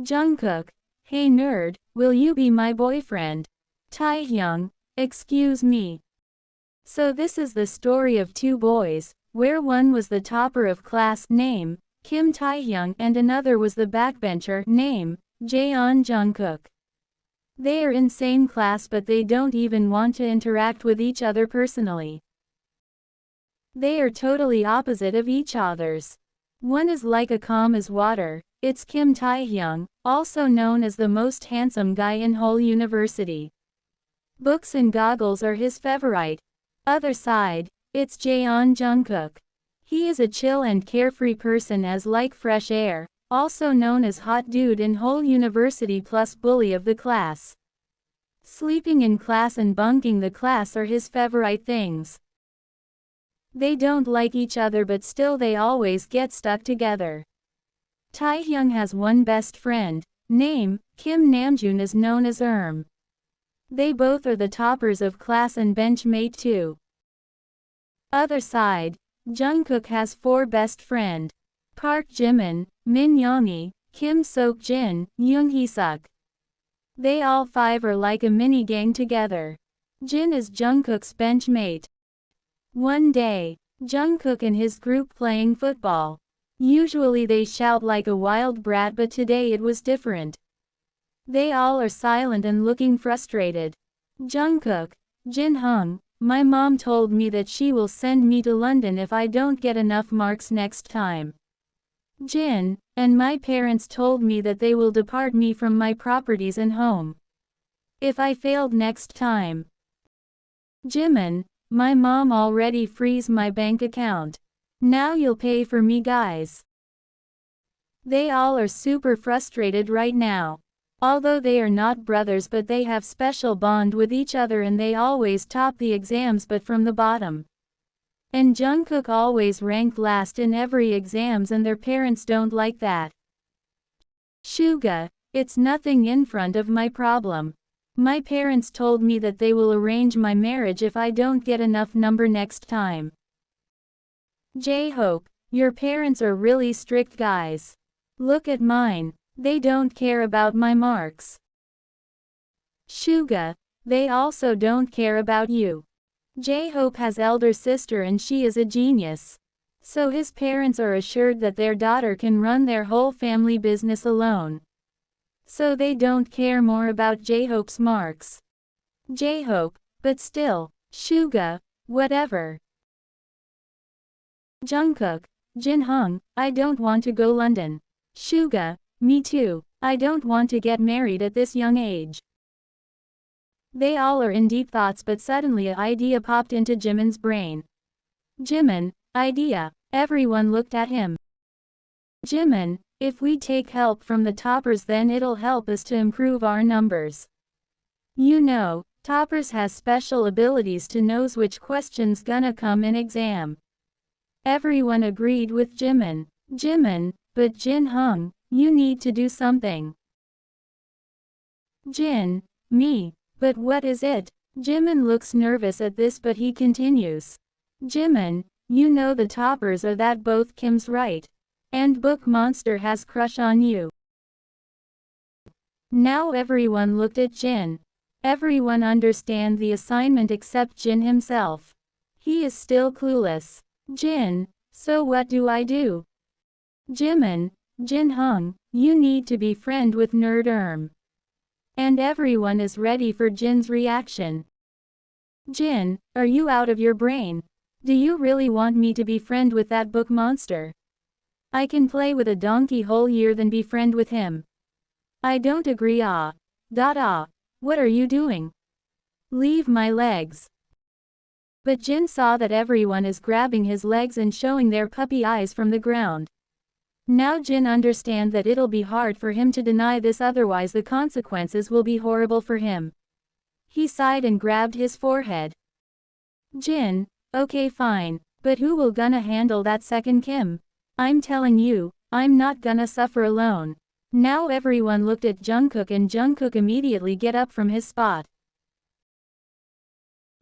Jungkook, hey nerd, will you be my boyfriend? Taehyung, excuse me. So this is the story of two boys, where one was the topper of class, name, Kim Taehyung, and another was the backbencher, name, Jaeon Jungkook. They are in same class but they don't even want to interact with each other personally. They are totally opposite of each other's. One is like a calm as water, it's Kim Taehyung, also known as the most handsome guy in whole university. Books and goggles are his favorite. Other side, it's Jaeon Jungkook. He is a chill and carefree person as like fresh air, also known as hot dude in whole university plus bully of the class. Sleeping in class and bunking the class are his favorite things. They don't like each other but still they always get stuck together. Taehyung has one best friend, name, Kim Namjoon, is known as They both are the toppers of class and benchmate too. Other side, Jungkook has four best friend. Park Jimin, Min Youngi, Kim Sok Jin, Young Hee Suk. They all five are like a mini gang together. Jin is Jungkook's benchmate. One day, Jungkook and his group playing football. Usually they shout like a wild brat but today it was different. They all are silent and looking frustrated. Jungkook, Jin Hung, my mom told me that she will send me to London if I don't get enough marks next time. Jin, and my parents told me that they will depart me from my properties and home if I failed next time. Jimin, my mom already freeze my bank account. Now you'll pay for me guys. They all are super frustrated right now. Although they are not brothers but they have special bond with each other and they always top the exams but from the bottom. And Jungkook always rank last in every exams and their parents don't like that. Suga, it's nothing in front of my problem. My parents told me that they will arrange my marriage if I don't get enough number next time. J-Hope, your parents are really strict guys. Look at mine, they don't care about my marks. Suga, they also don't care about you. J-Hope has elder sister and she is a genius. So his parents are assured that their daughter can run their whole family business alone. So they don't care more about J-Hope's marks. J-Hope, but still, Suga, whatever. Jungkook, Jin Hung, I don't want to go London. Suga, me too, I don't want to get married at this young age. They all are in deep thoughts but suddenly an idea popped into Jimin's brain. Jimin, idea, everyone looked at him. Jimin, if we take help from the toppers then it'll help us to improve our numbers. You know, toppers has special abilities to knows which questions gonna come in exam. Everyone agreed with Jimin. Jimin, but Jin Hung, you need to do something. Jin, me, but what is it? Jimin looks nervous at this but he continues. Jimin, you know the toppers are that both Kim's right. And Book Monster has crush on you. Now everyone looked at Jin. Everyone understand the assignment except Jin himself. He is still clueless. Jin, so what do I do? Jimin, Jin Hung, you need to be friend with Nerd And everyone is ready for Jin's reaction. Jin, are you out of your brain? Do you really want me to be friend with that book monster? I can play with a donkey whole year than be friend with him. I don't agree. What are you doing? Leave my legs. But Jin saw that everyone is grabbing his legs and showing their puppy eyes from the ground. Now Jin understands that it'll be hard for him to deny this otherwise the consequences will be horrible for him. He sighed and grabbed his forehead. Jin, okay fine, but who will gonna handle that second Kim? I'm telling you, I'm not gonna suffer alone. Now everyone looked at Jungkook and Jungkook immediately get up from his spot.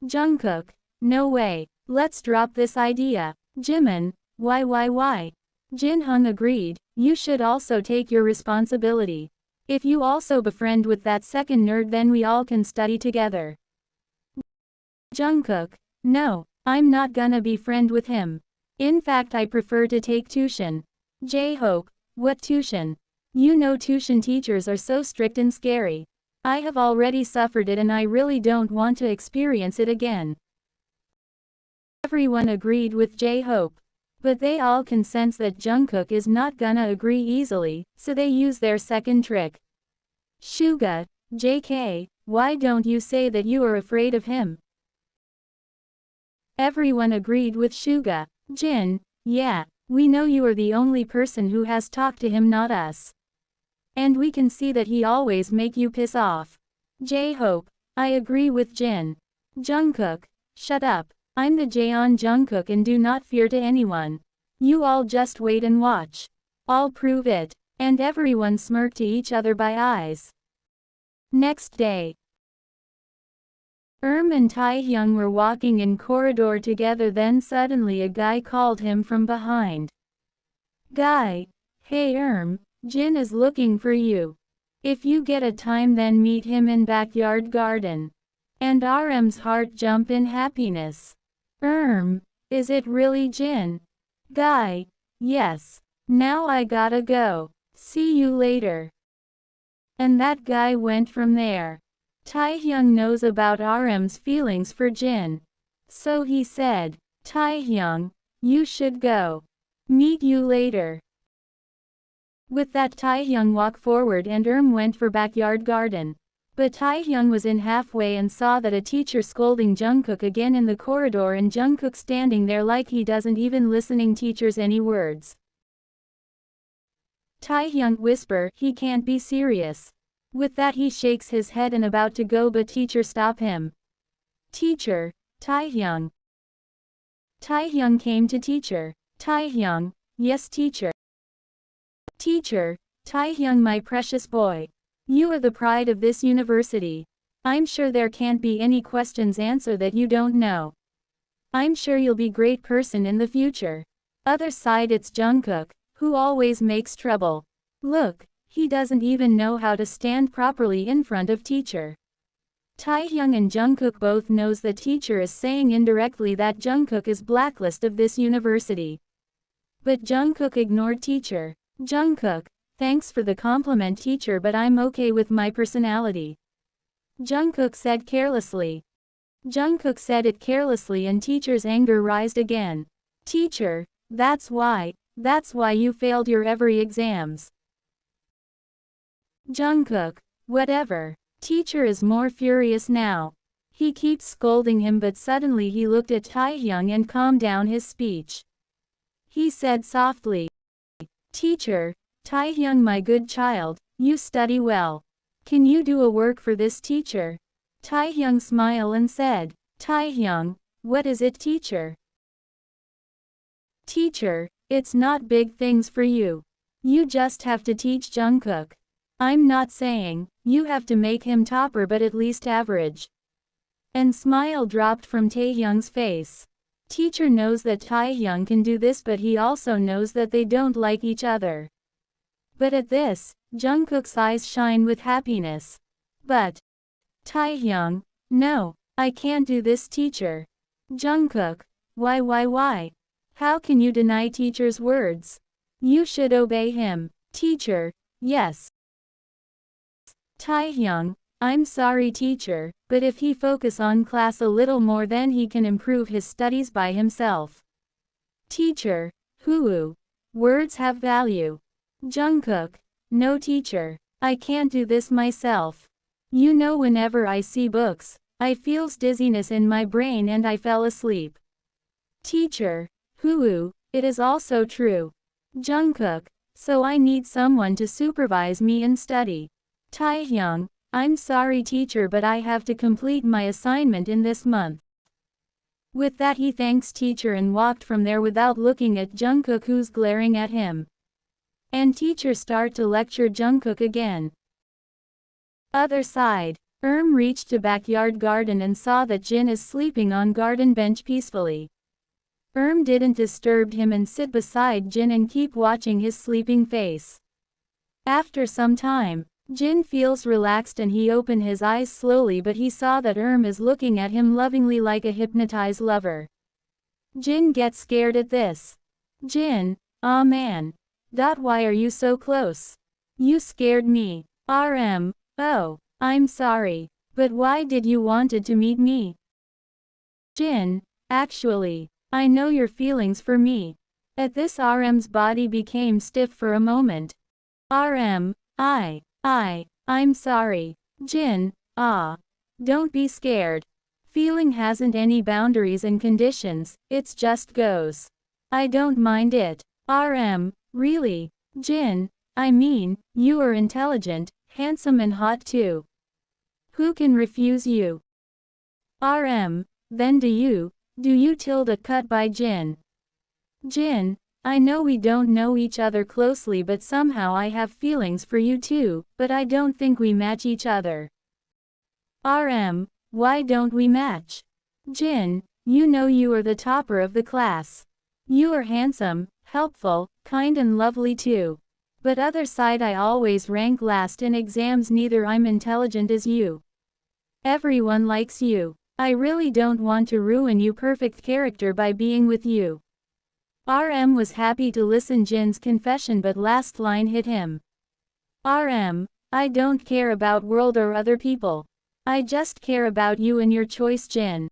Jungkook, no way, let's drop this idea. Jimin, why? Jin Hung agreed, you should also take your responsibility. If you also befriend with that second nerd, then we all can study together. Jungkook, no, I'm not gonna be friend with him. In fact, I prefer to take tuition. J-Hope, what tuition? You know tuition teachers are so strict and scary. I have already suffered it and I really don't want to experience it again. Everyone agreed with J-Hope. But they all can sense that Jungkook is not gonna agree easily, so they use their second trick. Suga, JK, why don't you say that you are afraid of him? Everyone agreed with Suga. Jin, yeah, we know you are the only person who has talked to him, not us. And we can see that he always make you piss off. J-Hope, I agree with Jin. Jungkook, shut up. I'm the Jaeon Jungkook and do not fear to anyone. You all just wait and watch. I'll prove it. And everyone smirked to each other by eyes. Next day. And Taehyung were walking in corridor together, then suddenly a guy called him from behind. Guy, hey Jin is looking for you. If you get a time, then meet him in backyard garden. And RM's heart jump in happiness. Is it really Jin? Guy, yes. Now I gotta go. See you later. And that guy went from there. Taehyung knows about RM's feelings for Jin. So he said, Taehyung, you should go. Meet you later. With that, Taehyung walked forward and went for backyard garden. But Taehyung was in halfway and saw that a teacher scolding Jungkook again in the corridor, and Jungkook standing there like he doesn't even listening teachers any words. Taehyung whisper, he can't be serious. With that he shakes his head and about to go, but teacher stop him. Teacher, Taehyung. Taehyung came to teacher. Taehyung, yes teacher. Teacher, Taehyung my precious boy. You are the pride of this university. I'm sure there can't be any questions answer that you don't know. I'm sure you'll be great person in the future. Other side it's Jungkook, who always makes trouble. Look, he doesn't even know how to stand properly in front of teacher. Taehyung and Jungkook both knows that teacher is saying indirectly that Jungkook is blacklist of this university. But Jungkook ignored teacher. Jungkook, thanks for the compliment teacher, but I'm okay with my personality. Jungkook said carelessly. Jungkook said it carelessly and teacher's anger rised again. Teacher, that's why you failed your every exams. Jungkook, whatever. Teacher is more furious now. He keeps scolding him, but suddenly he looked at Taehyung and calmed down his speech. He said softly, Teacher, Taehyung my good child, you study well. Can you do a work for this teacher? Taehyung smiled and said, Taehyung, what is it teacher? Teacher, it's not big things for you. You just have to teach Jungkook. I'm not saying you have to make him topper, but at least average. And smile dropped from Taehyung's face. Teacher knows that Taehyung can do this, but he also knows that they don't like each other. But at this, Jungkook's eyes shine with happiness. But Taehyung, no, I can't do this teacher. Jungkook, why? How can you deny teacher's words? You should obey him. Teacher, yes. Taehyung, I'm sorry teacher, but if he focus on class a little more, then he can improve his studies by himself. Teacher, words have value. Jungkook, no teacher, I can't do this myself. You know, whenever I see books, I feels dizziness in my brain and I fell asleep. Teacher, it is also true. Jungkook, so I need someone to supervise me and study. Taehyung, I'm sorry teacher, but I have to complete my assignment in this month. With that he thanks teacher and walked from there without looking at Jungkook, who's glaring at him. And teacher start to lecture Jungkook again. Other side, reached to backyard garden and saw that Jin is sleeping on garden bench peacefully. Didn't disturb him and sit beside Jin and keep watching his sleeping face. After some time, Jin feels relaxed and he opened his eyes slowly, but he saw that is looking at him lovingly like a hypnotized lover. Jin gets scared at this. Jin, aw man. Why are you so close? You scared me. Oh, I'm sorry. But why did you wanted to meet me? Jin, actually, I know your feelings for me. At this RM's body became stiff for a moment. I'm sorry. Jin, don't be scared. Feeling hasn't any boundaries and conditions, it's just goes. I don't mind it. Really? Jin, I mean, you are intelligent, handsome and hot too. Who can refuse you? Then do you cut by Jin. Jin, I know we don't know each other closely, but somehow I have feelings for you too, but I don't think we match each other. Why don't we match? Jin, you know you are the topper of the class. You are handsome, helpful, kind and lovely too. But other side I always rank last in exams, neither I'm intelligent as you. Everyone likes you. I really don't want to ruin your perfect character by being with you. Was happy to listen Jin's confession, but last line hit him. I don't care about world or other people. I just care about you and your choice, Jin.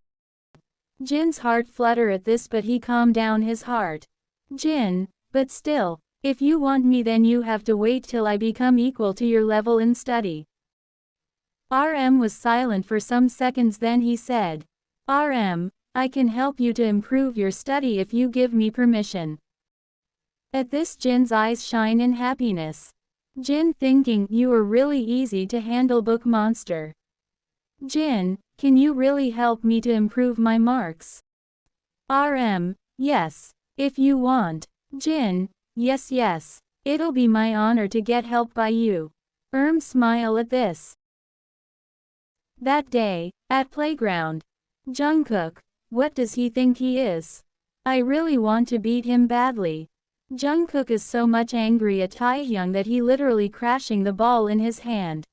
Jin's heart fluttered at this, but he calmed down his heart. Jin, but still, if you want me then you have to wait till I become equal to your level in study. Was silent for some seconds, then he said, I can help you to improve your study if you give me permission. At this Jin's eyes shine in happiness. Jin thinking, you are really easy to handle, book monster. Jin, can you really help me to improve my marks? Yes. If you want. Jin, yes. It'll be my honor to get help by you. Smile at this. That day, at playground. Jungkook, what does he think he is? I really want to beat him badly. Jungkook is so much angry at Taehyung that he literally crashing the ball in his hand.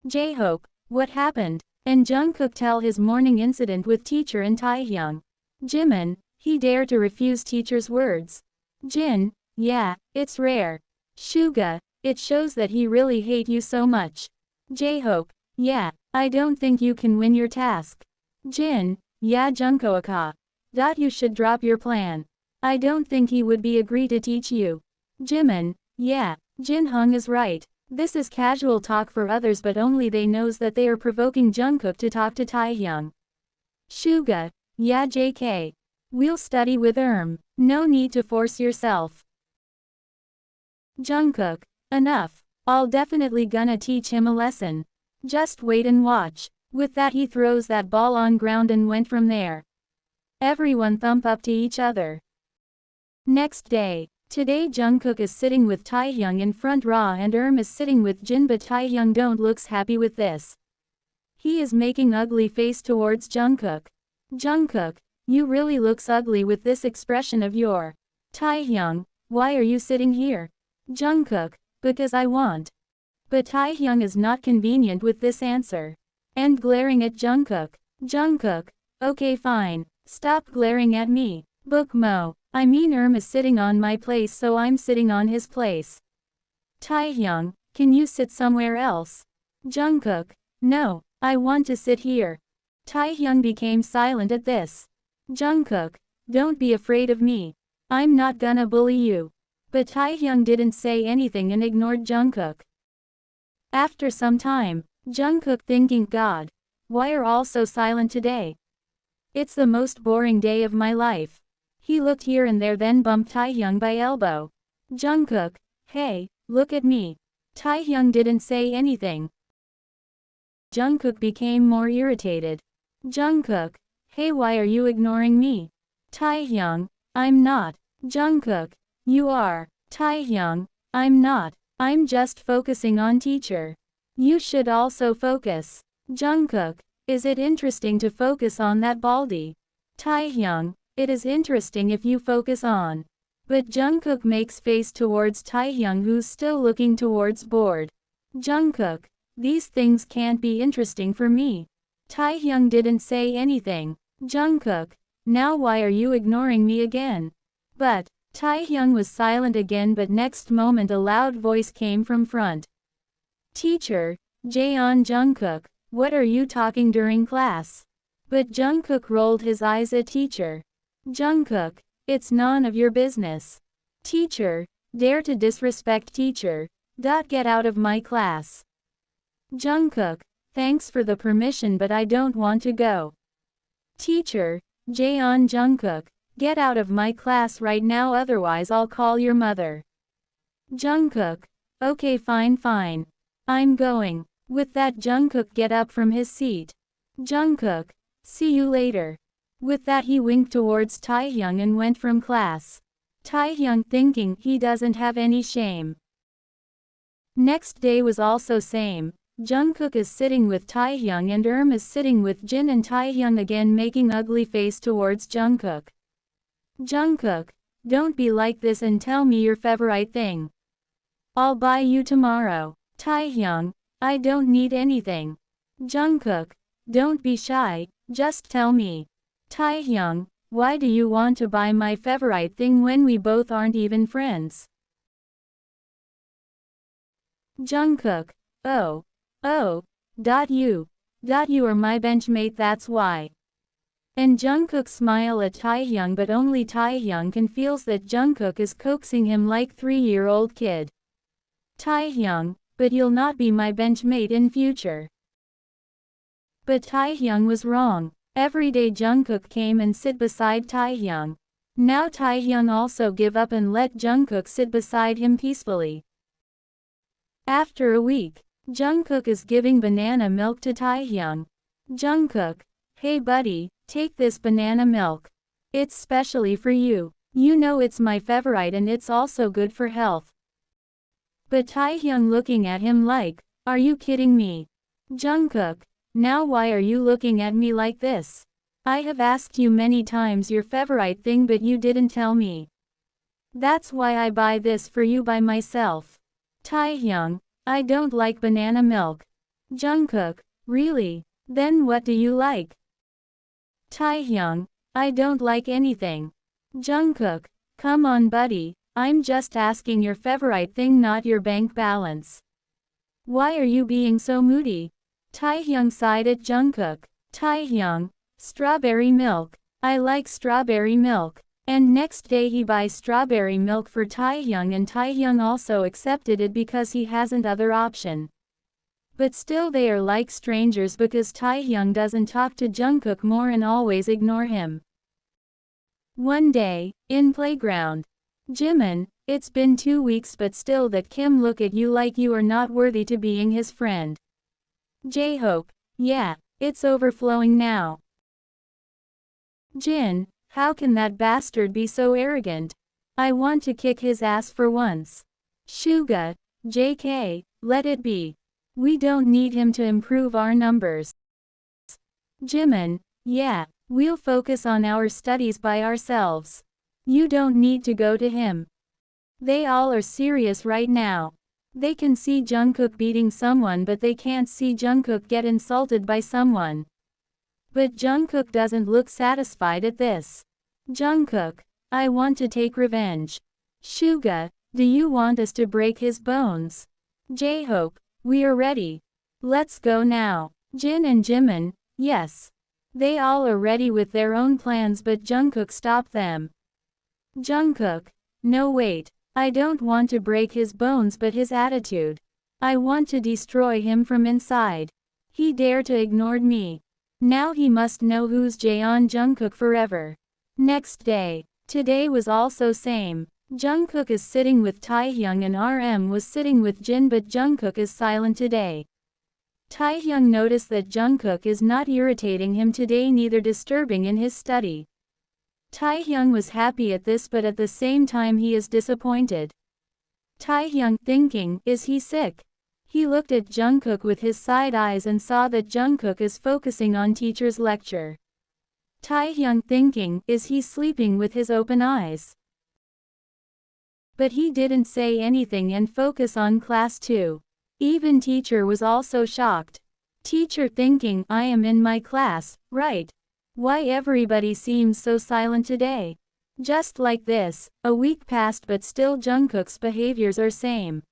J-Hope, what happened? And Jungkook tell his morning incident with teacher and Taehyung. Jimin, he dare to refuse teacher's words. Jin, yeah, it's rare. Suga, it shows that he really hate you so much. J-Hope, yeah, I don't think you can win your task. Jin, yeah Jungkook. You should drop your plan. I don't think he would be agree to teach you. Jimin, yeah, Jin Hung is right. This is casual talk for others, but only they knows that they are provoking Jungkook to talk to Taehyung. Suga, yeah JK. We'll study with No need to force yourself. Jungkook, enough. I'll definitely gonna teach him a lesson. Just wait and watch. With that he throws that ball on ground and went from there. Everyone thump up to each other. Next day. Today Jungkook is sitting with Taehyung in front row and is sitting with Jin, but Taehyung don't looks happy with this. He is making ugly face towards Jungkook. Jungkook, you really looks ugly with this expression of your. Taehyung, why are you sitting here? Jungkook, because I want. But Taehyung is not convenient with this answer. And glaring at Jungkook. Jungkook, okay fine, stop glaring at me. Bookmo, I mean is sitting on my place, so I'm sitting on his place. Taehyung, can you sit somewhere else? Jungkook, no, I want to sit here. Taehyung became silent at this. Jungkook, don't be afraid of me. I'm not gonna bully you. But Taehyung didn't say anything and ignored Jungkook. After some time, Jungkook thinking, God, why are all so silent today? It's the most boring day of my life. He looked here and there, then bumped Taehyung by elbow. Jungkook, hey, look at me. Taehyung didn't say anything. Jungkook became more irritated. Jungkook, hey, why are you ignoring me? Taehyung, I'm not. Jungkook, you are. Taehyung, I'm not. I'm just focusing on teacher. You should also focus. Jungkook, is it interesting to focus on that baldy? Taehyung, it is interesting if you focus on. But Jungkook makes face towards Taehyung, who's still looking towards board. Jungkook, these things can't be interesting for me. Taehyung didn't say anything. Jungkook, now why are you ignoring me again? But, Taehyung was silent again, but next moment a loud voice came from front. Teacher, Jaeon Jungkook, what are you talking during class? But Jungkook rolled his eyes at teacher. Jungkook, it's none of your business. Teacher, dare to disrespect teacher. Get out of my class. Jungkook, thanks for the permission but I don't want to go. Teacher, Jaeon Jungkook, get out of my class right now otherwise I'll call your mother. Jungkook, okay fine. I'm going. With that Jungkook get up from his seat. Jungkook, see you later. With that he winked towards Taehyung and went from class. Taehyung thinking he doesn't have any shame. Next day was also same. Jungkook is sitting with Taehyung and is sitting with Jin and Taehyung again making ugly face towards Jungkook. Jungkook, don't be like this and tell me your favorite thing. I'll buy you tomorrow. Taehyung, I don't need anything. Jungkook, don't be shy, just tell me. Taehyung, why do you want to buy my favorite thing when we both aren't even friends? Jungkook, you are my benchmate that's why. And Jungkook smile at Taehyung but only Taehyung can feels that Jungkook is coaxing him like 3-year-old kid. Taehyung, but you'll not be my benchmate in future. But Taehyung was wrong. Every day Jungkook came and sit beside Taehyung. Now Taehyung also give up and let Jungkook sit beside him peacefully. After a week, Jungkook is giving banana milk to Taehyung. Jungkook, hey buddy, take this banana milk. It's specially for you. You know it's my favorite and it's also good for health. But Taehyung looking at him like, are you kidding me? Jungkook, now why are you looking at me like this? I have asked you many times your favorite thing but you didn't tell me. That's why I buy this for you by myself. Taehyung, I don't like banana milk. Jungkook, really? Then what do you like? Taehyung, I don't like anything. Jungkook, come on buddy, I'm just asking your favorite thing not your bank balance. Why are you being so moody? Taehyung sighed at Jungkook. Taehyung, strawberry milk. I like strawberry milk. And next day he buys strawberry milk for Taehyung and Taehyung also accepted it because he hasn't other option. But still they are like strangers because Taehyung doesn't talk to Jungkook more and always ignore him. One day, in playground. Jimin, it's been 2 weeks but still that Kim look at you like you are not worthy to being his friend. J-Hope, yeah, it's overflowing now. Jin, how can that bastard be so arrogant? I want to kick his ass for once. Suga, JK, let it be. We don't need him to improve our numbers. Jimin, yeah, we'll focus on our studies by ourselves. You don't need to go to him. They all are serious right now. They can see Jungkook beating someone but they can't see Jungkook get insulted by someone. But Jungkook doesn't look satisfied at this. Jungkook, I want to take revenge. Suga, do you want us to break his bones? J-Hope, we are ready. Let's go now. Jin and Jimin, yes. They all are ready with their own plans but Jungkook stopped them. Jungkook, no wait. I don't want to break his bones but his attitude. I want to destroy him from inside. He dared to ignore me. Now he must know who's Jaeon Jungkook forever. Next day. Today was also same. Jungkook is sitting with Taehyung and RM was sitting with Jin but Jungkook is silent today. Taehyung noticed that Jungkook is not irritating him today neither disturbing in his study. Taehyung was happy at this but at the same time he is disappointed. Taehyung thinking, is he sick? He looked at Jungkook with his side eyes and saw that Jungkook is focusing on teacher's lecture. Taehyung thinking, is he sleeping with his open eyes? But he didn't say anything and focus on class too. Even teacher was also shocked. Teacher thinking, I am in my class, right? Why everybody seems so silent today? Just like this, a week passed but still Jungkook's behaviors are same.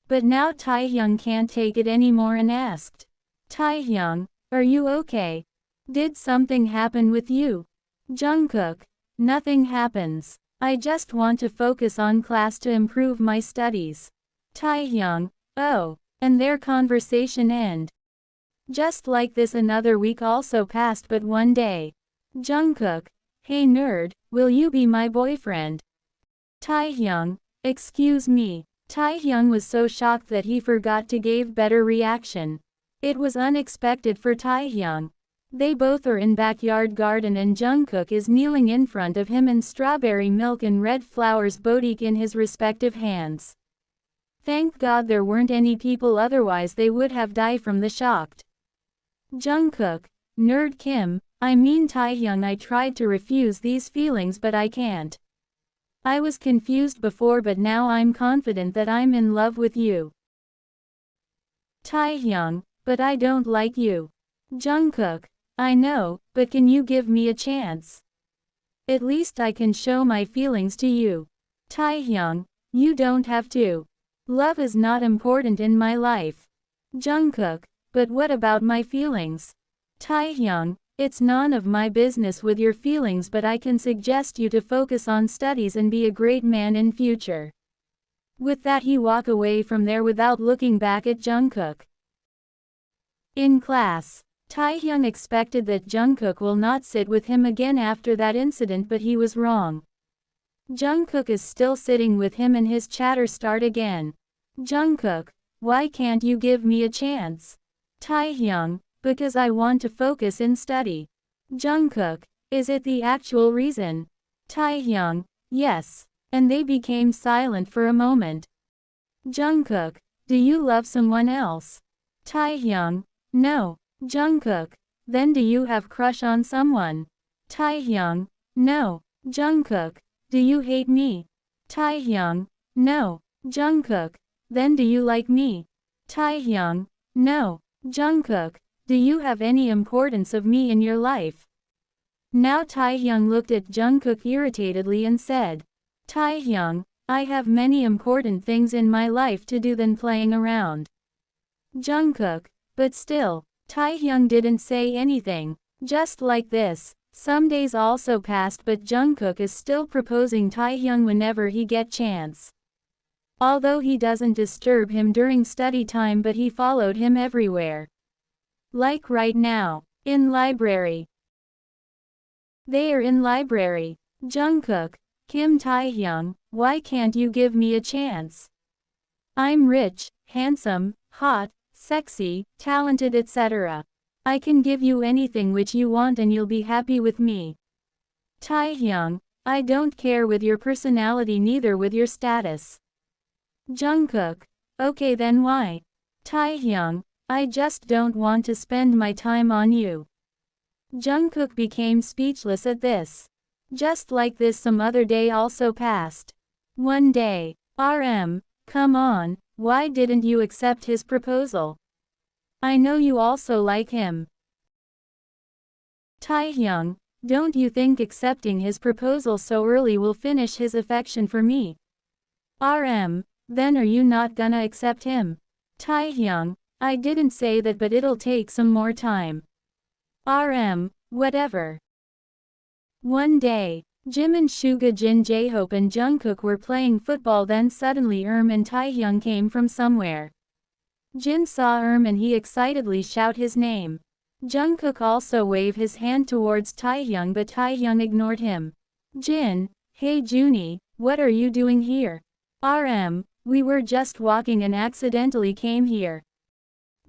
But now Taehyung can't take it anymore and asked, Taehyung, are you okay? Did something happen with you? Jungkook, nothing happens. I just want to focus on class to improve my studies. Taehyung, oh, and their conversation end. Just like this another week also passed but one day. Jungkook, hey nerd, will you be my boyfriend? Taehyung, excuse me. Taehyung was so shocked that he forgot to give better reaction. It was unexpected for Taehyung. They both are in backyard garden and Jungkook is kneeling in front of him and strawberry milk and red flowers boutique in his respective hands. Thank God there weren't any people, otherwise they would have died from the shocked. Jungkook, nerd Kim, I mean Taehyung, I tried to refuse these feelings but I can't. I was confused before but now I'm confident that I'm in love with you. Taehyung, but I don't like you. Jungkook, I know, but can you give me a chance? At least I can show my feelings to you. Taehyung, you don't have to. Love is not important in my life. Jungkook, but what about my feelings? Taehyung, it's none of my business with your feelings, but I can suggest you to focus on studies and be a great man in future. With that he walked away from there without looking back at Jungkook. In class, Taehyung expected that Jungkook will not sit with him again after that incident, but he was wrong. Jungkook is still sitting with him and his chatter start again. Jungkook, why can't you give me a chance? Taehyung, because I want to focus in study. Jungkook, is it the actual reason? Taehyung, yes. And they became silent for a moment. Jungkook, do you love someone else? Taehyung, no. Jungkook, then do you have crush on someone? Taehyung, no. Jungkook, do you hate me? Taehyung, no. Jungkook, then do you like me? Taehyung, no. Jungkook, do you have any importance of me in your life? Now Taehyung looked at Jungkook irritatedly and said, Taehyung, I have many important things in my life to do than playing around. Jungkook, but still, Taehyung didn't say anything. Just like this, some days also passed but Jungkook is still proposing Taehyung whenever he get chance. Although he doesn't disturb him during study time, but he followed him everywhere. Like right now, in library. They are in library. Jungkook, Kim, Taehyung, why can't you give me a chance? I'm rich, handsome, hot, sexy, talented, etc. I can give you anything which you want and you'll be happy with me. Taehyung, I don't care with your personality, neither with your status. Jungkook, okay then why? Taehyung, I just don't want to spend my time on you. Jungkook became speechless at this. Just like this some other day also passed. One day, RM, come on, why didn't you accept his proposal? I know you also like him. Taehyung, don't you think accepting his proposal so early will finish his affection for me? RM, then are you not gonna accept him? Taehyung, I didn't say that, but it'll take some more time. RM, whatever. One day, Jimin, Suga, Jin, J-Hope and Jungkook were playing football, then suddenly and Taehyung came from somewhere. Jin saw and he excitedly shout his name. Jungkook also waved his hand towards Taehyung, but Taehyung ignored him. Jin, hey Junie, what are you doing here? RM, we were just walking and accidentally came here.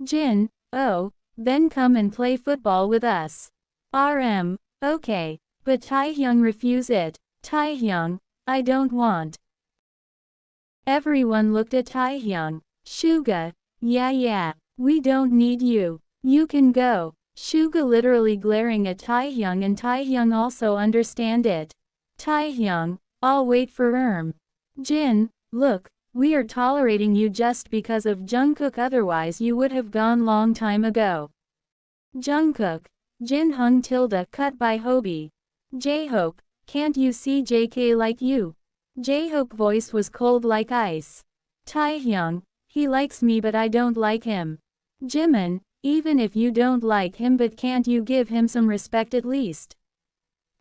Jin, oh, then come and play football with us. RM, okay. But Taehyung refused it. Taehyung, I don't want. Everyone looked at Taehyung. Suga, yeah, we don't need you. You can go. Suga literally glaring at Taehyung, and Taehyung also understand it. Taehyung, I'll wait for Jin, look, We are tolerating you just because of Jungkook, otherwise you would have gone long time ago. Jungkook. Jin Hung tilde cut by Hobie. J-Hope, can't you see JK like you? J-Hope voice was cold like ice. Taehyung, he likes me but I don't like him. Jimin, even if you don't like him, but can't you give him some respect at least?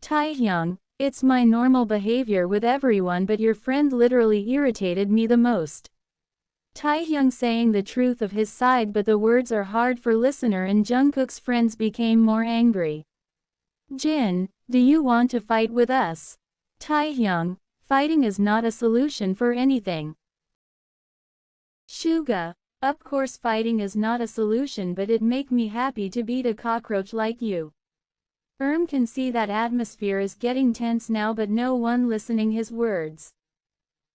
Taehyung, it's my normal behavior with everyone, but your friend literally irritated me the most. Taehyung saying the truth of his side, but the words are hard for listener, and Jungkook's friends became more angry. Jin, do you want to fight with us? Taehyung, fighting is not a solution for anything. Suga, of course fighting is not a solution, but it make me happy to beat a cockroach like you. Can see that atmosphere is getting tense now, but no one listening his words.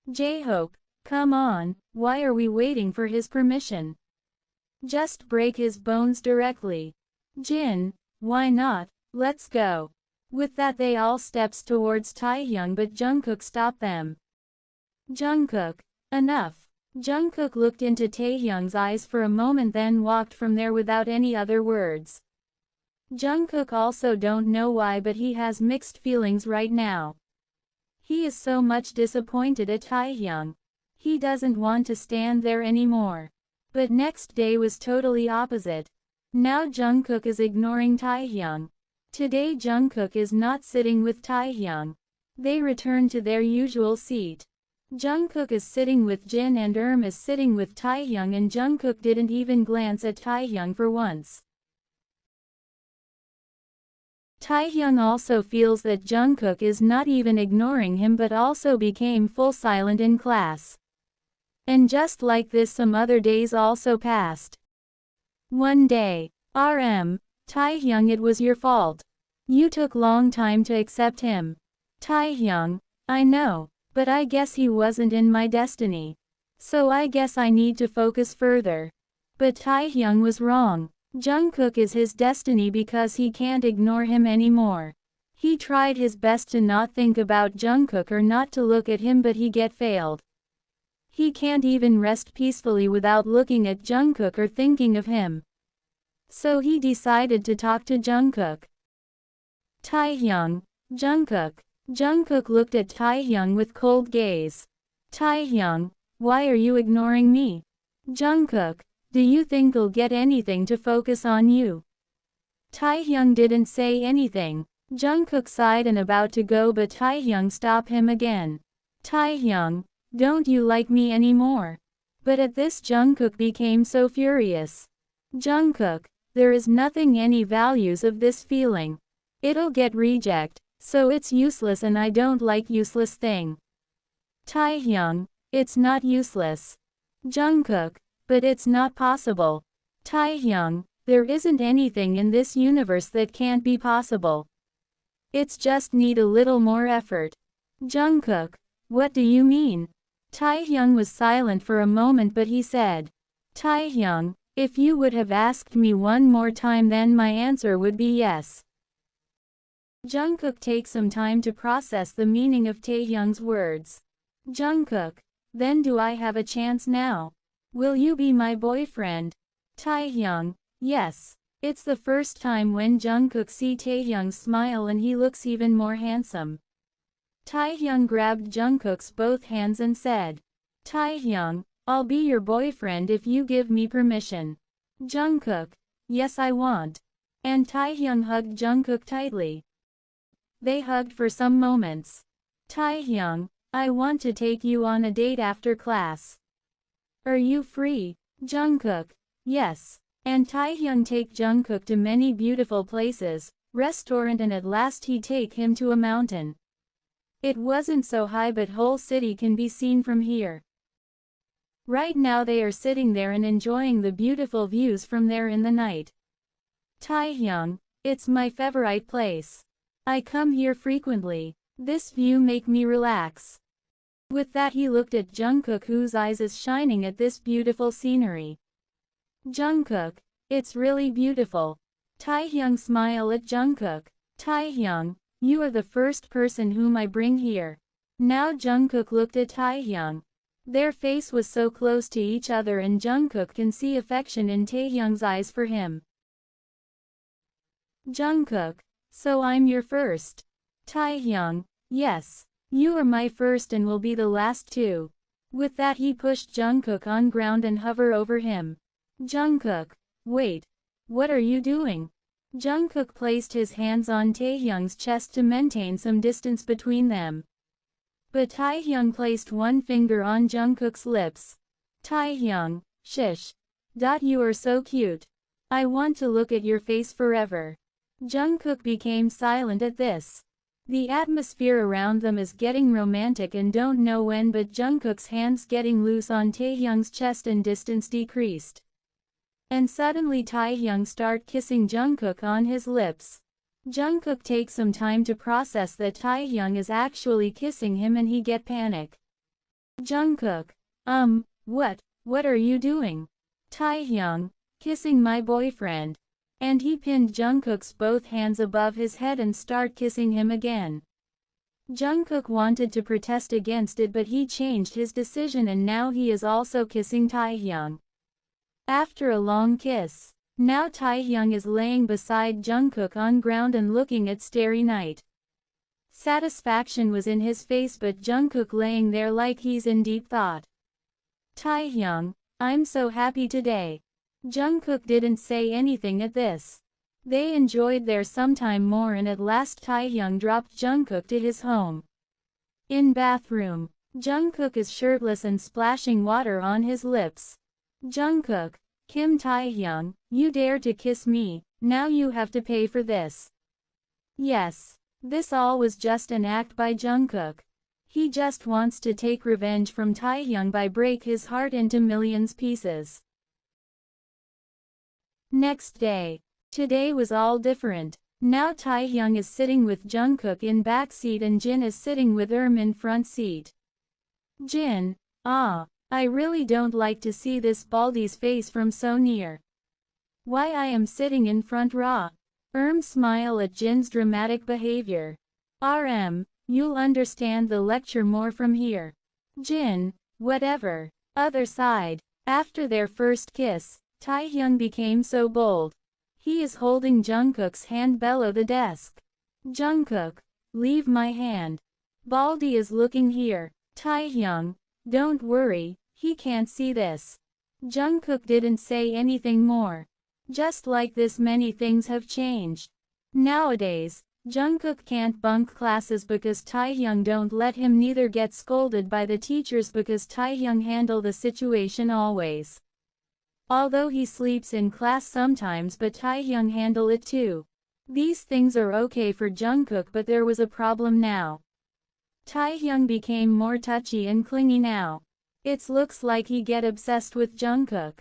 J-Hope, come on, why are we waiting for his permission? Just break his bones directly. Jin, why not, let's go. With that they all steps towards Taehyung, but Jungkook stopped them. Jungkook, enough. Jungkook looked into Taehyung's eyes for a moment, then walked from there without any other words. Jungkook also don't know why, but he has mixed feelings right now. He is so much disappointed at Taehyung. He doesn't want to stand there anymore. But next day was totally opposite. Now Jungkook is ignoring Taehyung. Today Jungkook is not sitting with Taehyung. They return to their usual seat. Jungkook is sitting with Jin and is sitting with Taehyung, and Jungkook didn't even glance at Taehyung for once. Taehyung also feels that Jungkook is not even ignoring him, but also became full silent in class. And just like this some other days also passed. One day, Taehyung, it was your fault. You took long time to accept him. Taehyung, I know, but I guess he wasn't in my destiny. So I guess I need to focus further. But Taehyung was wrong. Jungkook is his destiny because he can't ignore him anymore. He tried his best to not think about Jungkook or not to look at him, but he failed. He can't even rest peacefully without looking at Jungkook or thinking of him. So he decided to talk to Jungkook. Taehyung, Jungkook. Jungkook looked at Taehyung with cold gaze. Taehyung, why are you ignoring me? Jungkook, do you think I'll get anything to focus on you? Taehyung didn't say anything. Jungkook sighed and about to go, but Taehyung stopped him again. Taehyung, don't you like me anymore? But at this Jungkook became so furious. Jungkook, there is nothing any values of this feeling. It'll get reject, so it's useless, and I don't like useless thing. Taehyung, it's not useless. Jungkook, but it's not possible. Taehyung, there isn't anything in this universe that can't be possible. It's just need a little more effort. Jungkook, what do you mean? Taehyung was silent for a moment, but he said, Taehyung, if you would have asked me one more time, then my answer would be yes. Jungkook takes some time to process the meaning of Taehyung's words. Jungkook, then do I have a chance now? Will you be my boyfriend? Taehyung, yes. It's the first time when Jungkook see Taehyung smile, and he looks even more handsome. Taehyung grabbed Jungkook's both hands and said, Taehyung, I'll be your boyfriend if you give me permission. Jungkook, yes I want. And Taehyung hugged Jungkook tightly. They hugged for some moments. Taehyung, I want to take you on a date after class. Are you free? Jungkook, yes. And Taehyung take Jungkook to many beautiful places, restaurant, and at last he take him to a mountain. It wasn't so high, but whole city can be seen from here. Right now they are sitting there and enjoying the beautiful views from there in the night. Taehyung, it's my favorite place. I come here frequently. This view make me relax. With that he looked at Jungkook, whose eyes is shining at this beautiful scenery. Jungkook, it's really beautiful. Taehyung smile at Jungkook. Taehyung, you are the first person whom I bring here. Now Jungkook looked at Taehyung. Their face was so close to each other and Jungkook can see affection in Taehyung's eyes for him. Jungkook, so I'm your first. Taehyung, yes. You are my first and will be the last too. With that he pushed Jungkook on ground and hover over him. Jungkook, wait. What are you doing? Jungkook placed his hands on Taehyung's chest to maintain some distance between them. But Taehyung placed one finger on Jungkook's lips. Taehyung, shish. You are so cute. I want to look at your face forever. Jungkook became silent at this. The atmosphere around them is getting romantic and don't know when, but Jungkook's hands getting loose on Taehyung's chest and distance decreased. And suddenly Taehyung start kissing Jungkook on his lips. Jungkook takes some time to process that Taehyung is actually kissing him and he get panic. Jungkook, what are you doing? Taehyung, kissing my boyfriend. And he pinned Jungkook's both hands above his head and start kissing him again. Jungkook wanted to protest against it, but he changed his decision and now he is also kissing Taehyung. After a long kiss, now Taehyung is laying beside Jungkook on ground and looking at Starry Night. Satisfaction was in his face, but Jungkook laying there like he's in deep thought. Taehyung, I'm so happy today. Jungkook didn't say anything at this. They enjoyed their sometime more and at last Taehyung dropped Jungkook to his home. In bathroom, Jungkook is shirtless and splashing water on his lips. Jungkook, Kim Taehyung, you dare to kiss me, now you have to pay for this. Yes, this all was just an act by Jungkook. He just wants to take revenge from Taehyung by break his heart into millions pieces. Next day. Today was all different. Now Taehyung is sitting with Jungkook in back seat and Jin is sitting with in front seat. Jin, I really don't like to see this baldy's face from so near. Why I am sitting in front raw. Smile at Jin's dramatic behavior. You'll understand the lecture more from here. Jin, whatever. Other side. After their first kiss, Taehyung became so bold. He is holding Jungkook's hand below the desk. Jungkook, leave my hand. Baldy is looking here. Taehyung, don't worry, he can't see this. Jungkook didn't say anything more. Just like this, many things have changed. Nowadays, Jungkook can't bunk classes because Taehyung don't let him, neither get scolded by the teachers because Taehyung handle the situation always. Although he sleeps in class sometimes, but Taehyung handle it too. These things are okay for Jungkook, but there was a problem now. Taehyung became more touchy and clingy now. It looks like he get obsessed with Jungkook.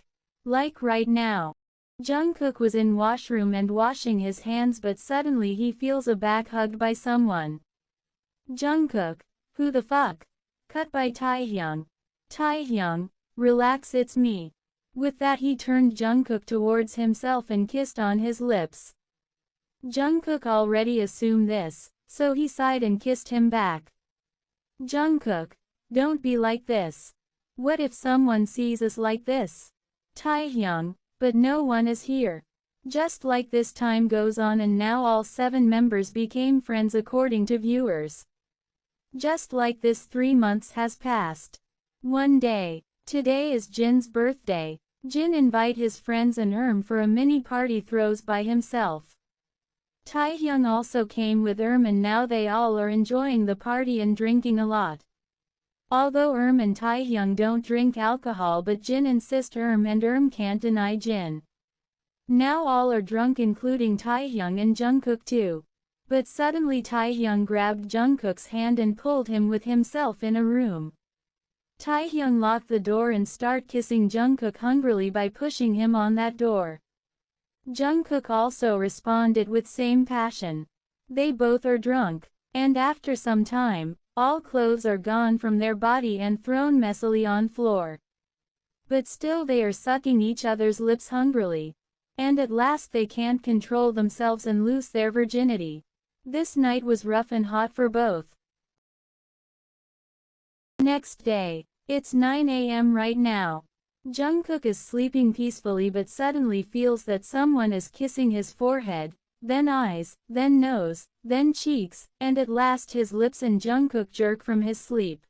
Like right now. Jungkook was in washroom and washing his hands, but suddenly he feels a back hugged by someone. Jungkook, who the fuck? Cut by Taehyung. Taehyung, relax, it's me. With that he turned Jungkook towards himself and kissed on his lips. Jungkook already assumed this, so he sighed and kissed him back. Jungkook, don't be like this. What if someone sees us like this? Taehyung, but no one is here. Just like this, time goes on and now all 7 members became friends according to viewers. Just like this 3 months has passed. One day. Today is Jin's birthday. Jin invite his friends and for a mini party throws by himself. Taehyung also came with and now they all are enjoying the party and drinking a lot. Although and Taehyung don't drink alcohol, but Jin insists and can't deny Jin. Now all are drunk including Taehyung and Jungkook too. But suddenly Taehyung grabbed Jungkook's hand and pulled him with himself in a room. Taehyung locked the door and start kissing Jungkook hungrily by pushing him on that door. Jungkook also responded with same passion. They both are drunk, and after some time, all clothes are gone from their body and thrown messily on floor. But still they are sucking each other's lips hungrily. And at last they can't control themselves and lose their virginity. This night was rough and hot for both. Next day. It's 9 a.m. right now. Jungkook is sleeping peacefully but suddenly feels that someone is kissing his forehead, then eyes, then nose, then cheeks, and at last his lips, and Jungkook jerk from his sleep.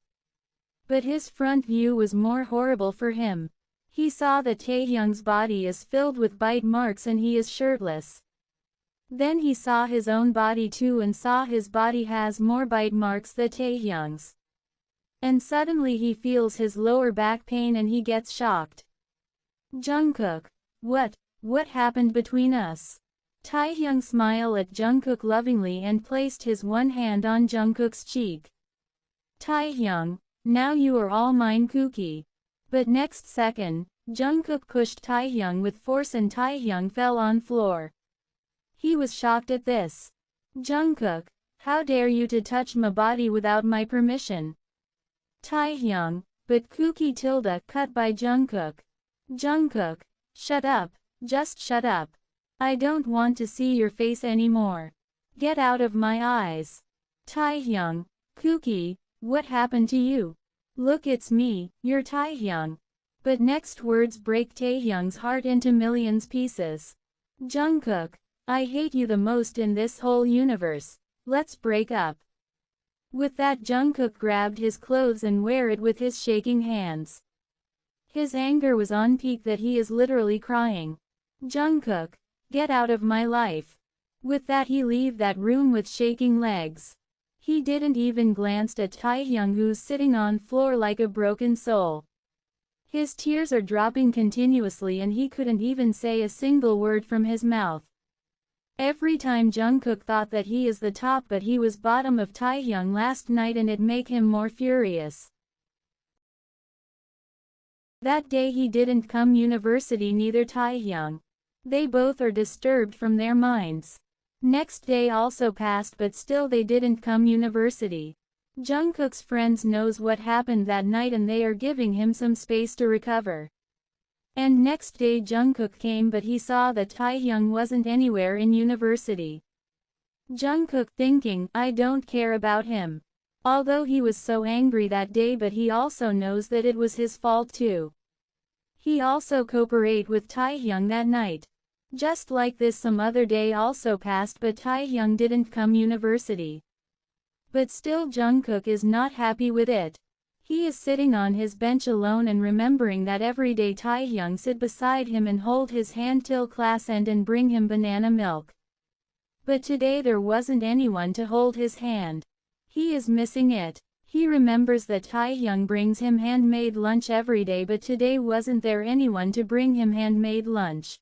But his front view was more horrible for him. He saw that Taehyung's body is filled with bite marks and he is shirtless. Then he saw his own body too and saw his body has more bite marks than Taehyung's. And suddenly he feels his lower back pain and he gets shocked. Jungkook, what happened between us? Taehyung smiled at Jungkook lovingly and placed his one hand on Jungkook's cheek. Taehyung, now you are all mine, Kooky. But next second, Jungkook pushed Taehyung with force and Taehyung fell on floor. He was shocked at this. Jungkook, how dare you to touch my body without my permission? Taehyung, but Kooky tilde cut by Jungkook. Jungkook, shut up, just shut up. I don't want to see your face anymore. Get out of my eyes. Taehyung, Kooky, what happened to you? Look, it's me, you're Taehyung. But next words break Taehyung's heart into millions pieces. Jungkook, I hate you the most in this whole universe. Let's break up. With that, Jungkook grabbed his clothes and wear it with his shaking hands. His anger was on peak that he is literally crying. Jungkook, get out of my life. With that he leave that room with shaking legs. He didn't even glance at Taehyung who's sitting on floor like a broken soul. His tears are dropping continuously and he couldn't even say a single word from his mouth. Every time Jungkook thought that he is the top but he was bottom of Taehyung last night and it make him more furious. That day he didn't come university, neither Taehyung. They both are disturbed from their minds. Next day also passed but still they didn't come university. Jungkook's friends knows what happened that night and they are giving him some space to recover. And next day Jungkook came but he saw that Taehyung wasn't anywhere in university. Jungkook thinking, I don't care about him. Although he was so angry that day but he also knows that it was his fault too. He also cooperate with Taehyung that night. Just like this some other day also passed but Taehyung didn't come university. But still Jungkook is not happy with it. He is sitting on his bench alone and remembering that every day Taehyung sit beside him and hold his hand till class end and bring him banana milk. But today there wasn't anyone to hold his hand. He is missing it. He remembers that Taehyung brings him handmade lunch every day but today wasn't there anyone to bring him handmade lunch.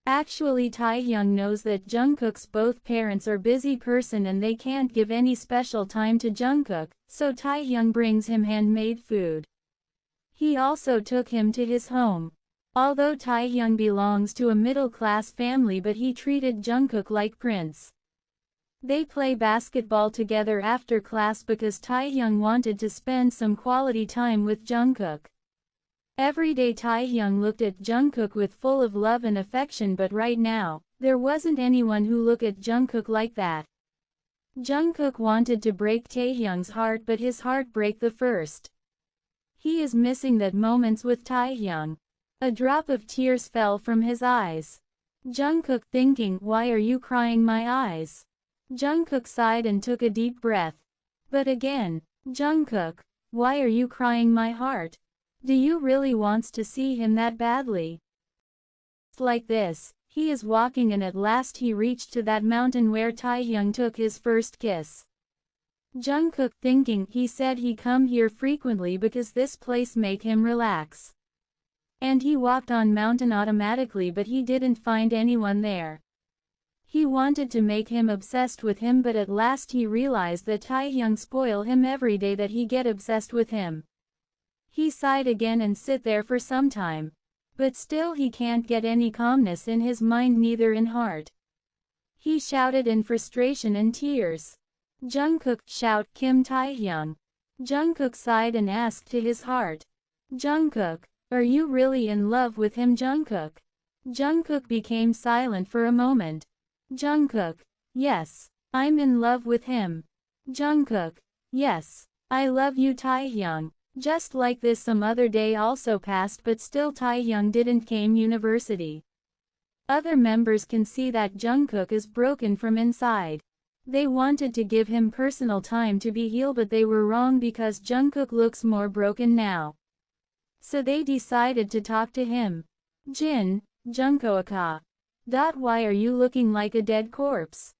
Actually Taehyung knows that Jungkook's both parents are busy person and they can't give any special time to Jungkook, so Taehyung brings him handmade food. He also took him to his home. Although Taehyung belongs to a middle-class family but he treated Jungkook like prince. They play basketball together after class because Taehyung wanted to spend some quality time with Jungkook. Every day Taehyung looked at Jungkook with full of love and affection but right now, there wasn't anyone who looked at Jungkook like that. Jungkook wanted to break Taehyung's heart but his heart break the first. He is missing that moments with Taehyung. A drop of tears fell from his eyes. Jungkook thinking, why are you crying my eyes? Jungkook sighed and took a deep breath. But again, Jungkook, why are you crying my heart? Do you really wants to see him that badly? Like this, he is walking and at last he reached to that mountain where Taehyung took his first kiss. Jungkook thinking, he said he come here frequently because this place make him relax. And he walked on mountain automatically but he didn't find anyone there. He wanted to make him obsessed with him but at last he realized that Taehyung spoil him every day that he get obsessed with him. He sighed again and sit there for some time. But still he can't get any calmness in his mind neither in heart. He shouted in frustration and tears. Jungkook, shout, Kim Taehyung. Jungkook sighed and asked to his heart. Jungkook, are you really in love with him, Jungkook? Jungkook became silent for a moment. Jungkook, yes, I'm in love with him. Jungkook, yes, I love you Taehyung. Just like this, some other day also passed, but still Taehyung didn't came university. Other members can see that Jungkook is broken from inside. They wanted to give him personal time to be healed, but they were wrong because Jungkook looks more broken now. So they decided to talk to him. Jin, Jungkook. Why are you looking like a dead corpse?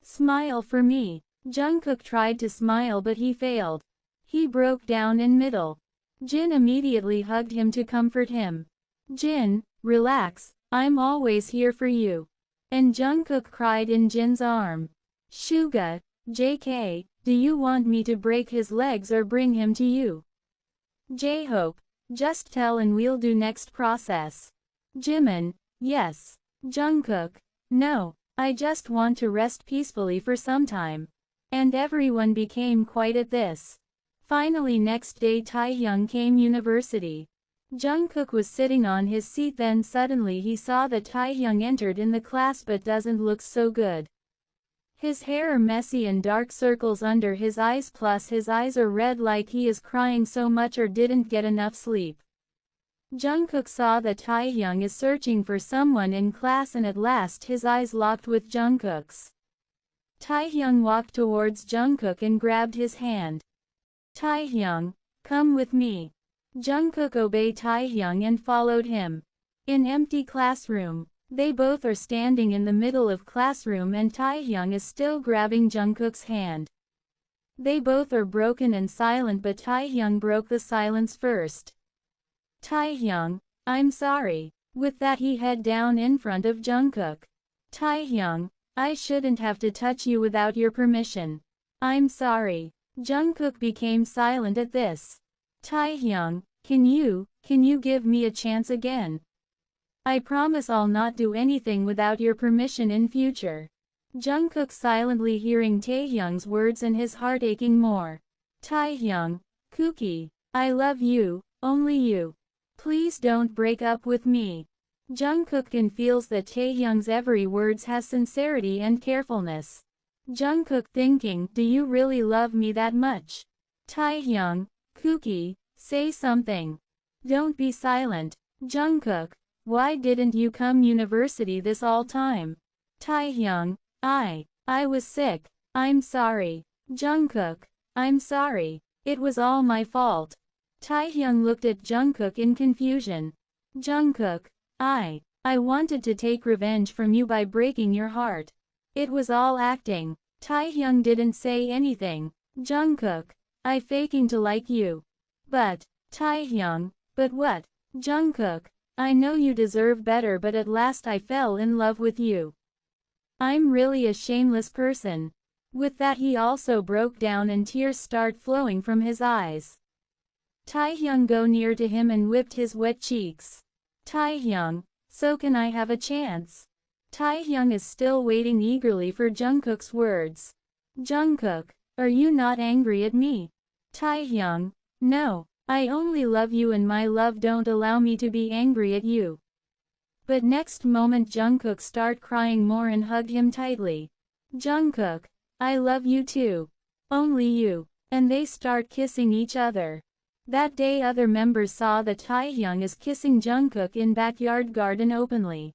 Smile for me. Jungkook tried to smile but he failed. He broke down in middle. Jin immediately hugged him to comfort him. Jin, relax, I'm always here for you. And Jungkook cried in Jin's arm. Suga, JK, do you want me to break his legs or bring him to you? J-Hope, just tell and we'll do next process. Jimin, yes. Jungkook, no, I just want to rest peacefully for some time. And everyone became quiet at this. Finally next day Taehyung came university. Jungkook was sitting on his seat, then suddenly he saw that Taehyung entered in the class but doesn't look so good. His hair are messy and dark circles under his eyes, plus his eyes are red like he is crying so much or didn't get enough sleep. Jungkook saw that Taehyung is searching for someone in class and at last his eyes locked with Jungkook's. Taehyung walked towards Jungkook and grabbed his hand. Taehyung, come with me. Jungkook obeyed Taehyung and followed him. In empty classroom, they both are standing in the middle of classroom and Taehyung is still grabbing Jungkook's hand. They both are broken and silent, but Taehyung broke the silence first. Taehyung, I'm sorry. With that he head down in front of Jungkook. Taehyung, I shouldn't have to touch you without your permission. I'm sorry. Jungkook became silent at this. Taehyung, can you give me a chance again? I promise I'll not do anything without your permission in future. Jungkook silently hearing Taehyung's words and his heart aching more. Taehyung, Kooky, I love you, only you. Please don't break up with me. Jungkook feels that Taehyung's every words has sincerity and carefulness. Jungkook thinking, do you really love me that much? Taehyung, Kooky, say something. Don't be silent. Jungkook, why didn't you come university this all time? Taehyung, I was sick. I'm sorry. Jungkook, I'm sorry. It was all my fault. Taehyung looked at Jungkook in confusion. Jungkook, I wanted to take revenge from you by breaking your heart. It was all acting. Taehyung didn't say anything. Jungkook, I faking to like you. But, Taehyung, but what? Jungkook, I know you deserve better, but at last I fell in love with you. I'm really a shameless person. With that he also broke down and tears start flowing from his eyes. Taehyung go near to him and whipped his wet cheeks. Taehyung, so can I have a chance? Taehyung is still waiting eagerly for Jungkook's words. Jungkook, are you not angry at me? Taehyung, no, I only love you and my love don't allow me to be angry at you. But next moment Jungkook start crying more and hugged him tightly. Jungkook, I love you too. Only you. And they start kissing each other. That day other members saw that Taehyung is kissing Jungkook in backyard garden openly.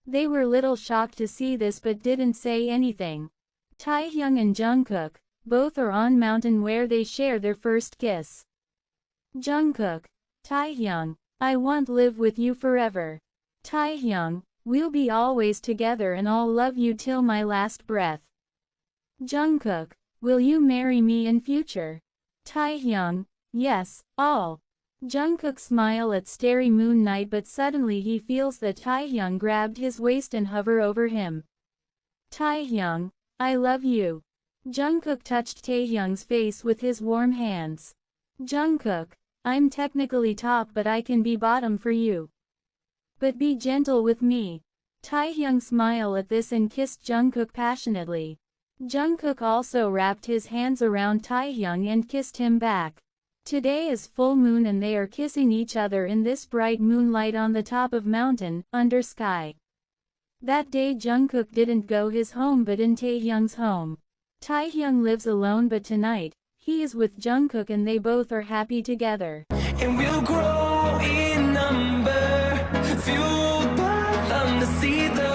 They were little shocked to see this but didn't say anything. Taehyung and Jungkook, both are on mountain where they share their first kiss. Jungkook, Taehyung, I want live with you forever. Taehyung, we'll be always together and I'll love you till my last breath. Jungkook, will you marry me in future? Taehyung, yes, all. Jungkook smile at starry moon night, but suddenly he feels that Taehyung grabbed his waist and hover over him. Taehyung, I love you. Jungkook touched Taehyung's face with his warm hands. Jungkook, I'm technically top but I can be bottom for you. But be gentle with me. Taehyung smiled at this and kissed Jungkook passionately. Jungkook also wrapped his hands around Taehyung and kissed him back. Today is full moon and they are kissing each other in this bright moonlight on the top of mountain, under sky. That day Jungkook didn't go his home but in Taehyung's home. Taehyung lives alone but tonight, He is with Jungkook and they both are happy together. And we'll grow in number, fueled by them to see the